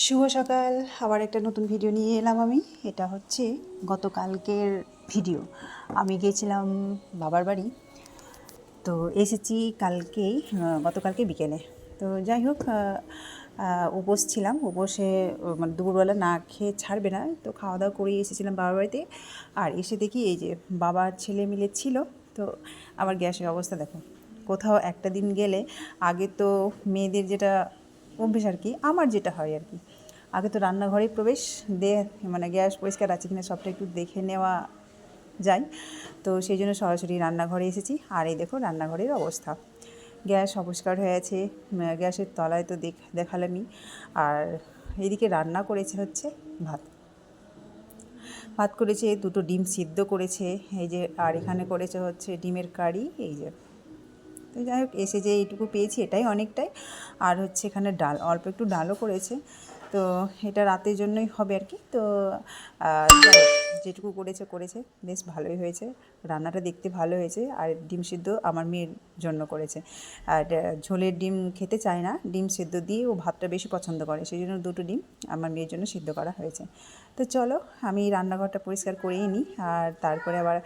শুভ সকাল। আবার একটা নতুন ভিডিও নিয়ে এলাম আমি। এটা হচ্ছে গতকালকের ভিডিও। আমি গিয়েছিলাম বাবার বাড়ি, তো এসেছি কালকেই, গতকালকে বিকেলে। তো যাই হোক, উপোস ছিলাম। উপোসে মানে দুপুরবেলা না খেয়ে ছাড়বে না, তো খাওয়া দাওয়া করেই এসেছিলাম বাবার বাড়িতে। আর এসে দেখি এই যে বাবার ছেলে মিলে ছিল। তো আমার গ্যাসের অবস্থা দেখো। কোথাও একটা দিন গেলে, আগে তো মেয়েদের যেটা অভ্যেস আর কি, আমার যেটা হয় আর কি, আগে তো রান্নাঘরে প্রবেশ মানে গ্যাস পরিষ্কার আছে কিনা সবটা একটু দেখে নেওয়া যায়। তো সেই জন্য সরাসরি রান্নাঘরে এসেছি। আর এই দেখো রান্নাঘরের অবস্থা, গ্যাস অপরিষ্কার হয়ে আছে। গ্যাসের তলায় তো দেখালামই। আর এদিকে রান্না করেছে হচ্ছে ভাত ভাত করেছে, দুটো ডিম সিদ্ধ করেছে এই যে, আর এখানে করেছে হচ্ছে ডিমের কারি এই যে। তো যাই হোক, এসে যে এইটুকু পেয়েছি এটাই অনেকটাই। আর হচ্ছে এখানে ডাল, অল্প একটু ডালও করেছে। তো এটা রাতের জন্যই হবে আর কি। তো যাই হোক, যেটুকু করেছে বেশ ভালোই হয়েছে। রান্নাটা দেখতে ভালো হয়েছে। আর ডিম সিদ্ধ আমার মেয়ের জন্য করেছে। আর ঝোলের ডিম খেতে চায় না, ডিম সিদ্ধ দিয়ে ও ভাতটা বেশি পছন্দ করে, সেই জন্য দুটো ডিম আমার মেয়ের জন্য সিদ্ধ করা হয়েছে। তো চলো, আমি রান্নাঘরটা পরিষ্কার করেই নিই, আর তারপরে আবার